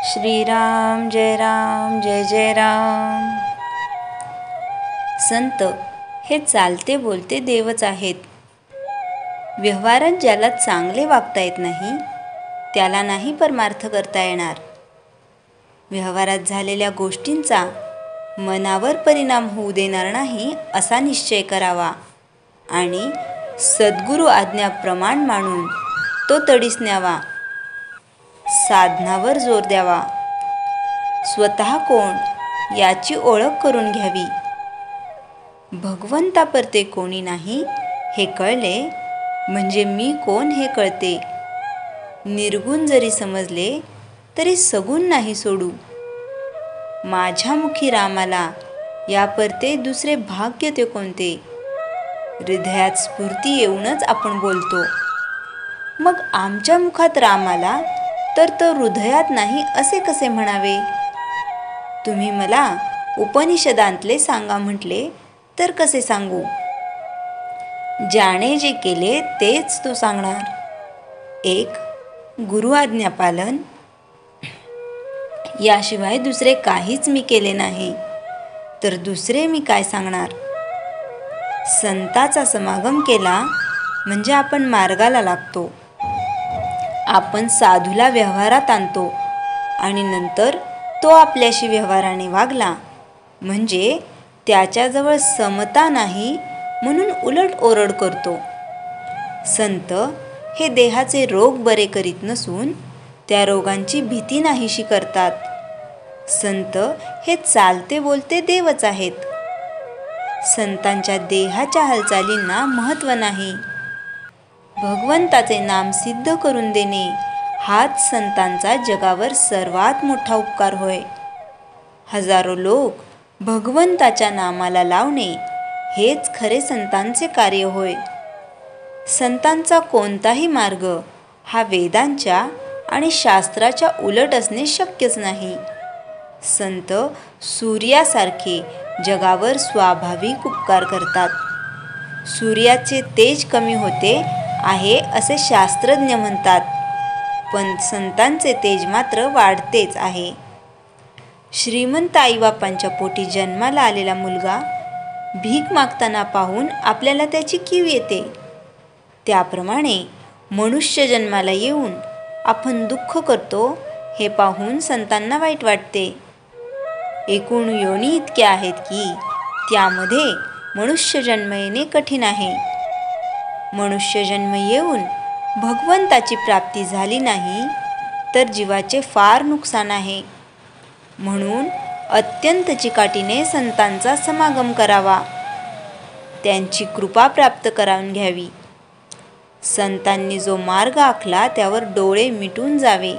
श्रीराम जय राम जय जय राम। संत हे चालते बोलते देवच आहेत. व्यवहारात ज्याला चांगले वागता येत नाही त्याला नाही परमार्थ करता येणार. व्यवहारात झालेल्या गोष्टींचा मनावर परिणाम होऊ देणार नाही असा निश्चय करावा आणि सद्गुरू आज्ञा प्रमाण मानून तो तडीस न्यावा. साधनावर जोर द्यावा. स्वतः कोण याची ओळख करून घ्यावी. भगवंतापरते कोणी नाही हे कळले म्हणजे मी कोण हे कळते. निर्गुण जरी समजले तरी सगुण नाही सोडू. माझ्या मुखी रामाला यापरते दुसरे भाग्य ते कोणते. हृदयात स्फूर्ती येऊनच आपण बोलतो. मग आमच्या मुखात रामाला तर तो हृदयात नाही असे कसे म्हणावे. तुम्ही मला उपनिषदांतले सांगा म्हटले तर कसे सांगू. ज्याने जे केले तेच तो सांगणार. एक गुरु आज्ञा पालन याशिवाय दुसरे काहीच मी केले नाही तर दुसरे मी काय सांगणार. संताचा समागम केला म्हणजे आपण मार्गाला लागतो. आपण साधूला व्यवहारात आणतो आणि नंतर तो आपल्याशी व्यवहाराने वागला म्हणजे त्याच्याजवळ समता नाही म्हणून उलट ओरड करतो. संत हे देहाचे रोग बरे करीत नसून त्या रोगांची भीती नाहीशी करतात. संत हे चालते बोलते देवच आहेत. संतांच्या देहाच्या हालचालींना महत्त्व नाही. भगवंताचे नाम सिद्ध करून देणे हाच संतांचा जगावर सर्वात मोठा उपकार होय. हजारो लोक भगवंताच्या नामाला लावणे हेच खरे संतांचे कार्य होय. संतांचा कोणताही मार्ग हा वेदांच्या आणि शास्त्राच्या उलट असणे शक्यच नाही. संत सूर्यासारखे जगावर स्वाभाविक उपकार करतात. सूर्याचे तेज कमी होते आहे असे शास्त्रज्ञ म्हणतात पण संतांचे तेज मात्र वाढतेच आहे. श्रीमंत आईबापांच्या पोटी जन्माला आलेला मुलगा भीक मागताना पाहून आपल्याला त्याची कीव येते. त्याप्रमाणे मनुष्य जन्माला येऊन आपण दुःख करतो हे पाहून संतांना वाईट वाटते. एकूण योनी इतक्या आहेत की त्यामध्ये मनुष्य जन्म येणे कठीण आहे. मनुष्य जन्म येऊन भगवंताची प्राप्ती झाली नाही तर जीवाचे फार नुकसान आहे. म्हणून अत्यंत चिकाटीने संतांचा समागम करावा. त्यांची कृपा प्राप्त करून घ्यावी. संतांनी जो मार्ग आखला त्यावर डोळे मिटून जावे.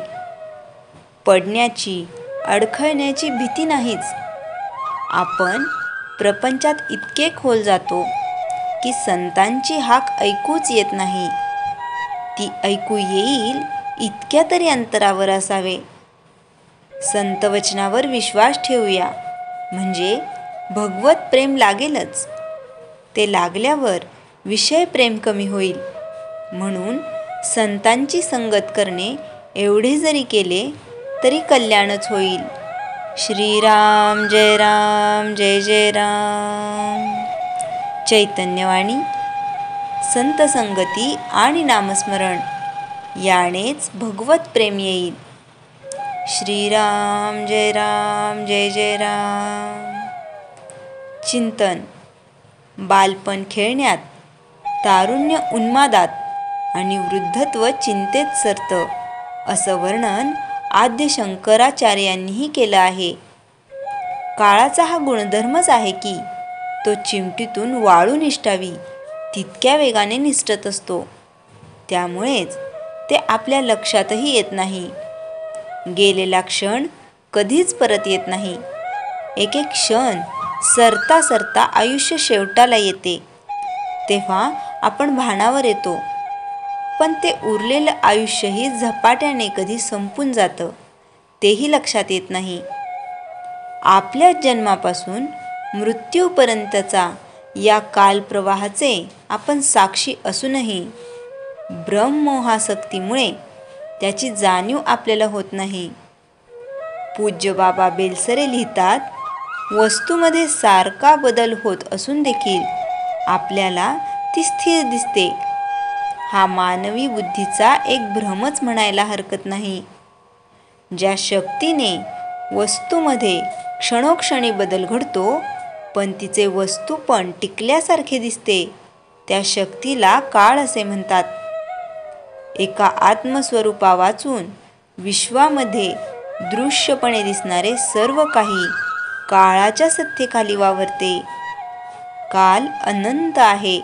पडण्याची अडखळण्याची भीती नाहीच. आपण प्रपंचात इतके खोल जातो की संतांची हाक ऐकूच येत नाही. ती ऐकू येईल इतक्या तरी अंतरावर असावे. संतवचनावर विश्वास ठेवूया म्हणजे भगवत प्रेम लागेलच. ते लागल्यावर विषय प्रेम कमी होईल. म्हणून संतांची संगत करणे एवढे जरी केले तरी कल्याणच होईल. श्रीराम जय राम जय जय राम. चैतन्यवाणी. संत संगती आणि नामस्मरण यानेच भगवत प्रेम येईल. श्रीराम जय राम जय जय राम. चिंतन. बालपण खेळण्यात, तारुण्य उन्मादात आणि वृद्धत्व चिंतेत सरतं असं वर्णन आद्य शंकराचार्यांनीही केलं आहे. काळाचा हा गुणधर्मच आहे की तो चिमटीतून वाळू निष्ठावी तितक्या वेगाने निसटत असतो. त्यामुळेच ते आपल्या लक्षातही येत नाही. गेलेला क्षण कधीच परत येत नाही. एक एक क्षण सरता सरता आयुष्य शेवटाला येते तेव्हा आपण भानावर येतो. पण ते उरलेलं आयुष्यही झपाट्याने कधी संपून जातं तेही लक्षात येत नाही. आपल्या जन्मापासून मृत्यूपर्यंतचा या कालप्रवाहाचे आपण साक्षी असूनही ब्रह्ममोहासक्तीमुळे त्याची जाणीव आपल्याला होत नाही. पूज्य बाबा बेलसरे लिहितात, वस्तूमध्ये सारखा बदल होत असून देखील आपल्याला ती स्थिर दिसते. हा मानवी बुद्धीचा एक भ्रमच म्हणायला हरकत नाही. ज्या शक्तीने वस्तूमध्ये क्षणोक्षणी बदल घडतो, पण तिचे वस्तूपण टिकल्यासारखे दिसते, त्या शक्तीला काळ असे म्हणतात. एका आत्मस्वरूपा वाचून विश्वामध्ये दृश्यपणे दिसणारे सर्व काही काळाच्या सत्तेखाली वावरते. काल अनंत आहे,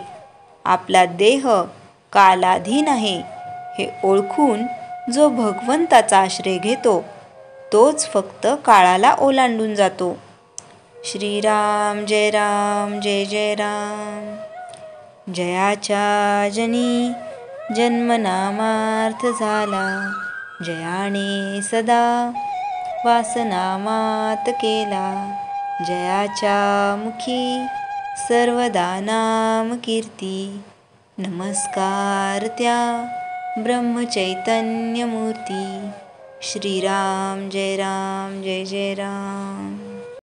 आपला देह कालाधीन आहे, हे ओळखून जो भगवंताचा आश्रय घेतो, तोच फक्त काळाला ओलांडून जातो. श्रीराम जय राम जय जय राम. जयाच्या जनी जन्मनामार्थ झाला, जयाने सदा वासनामात केला. जयाच्या मुखी सर्वदा नाम कीर्ती, नमस्कार त्या ब्रह्मचैतन्य मूर्ती. श्रीराम जय राम जय जय राम.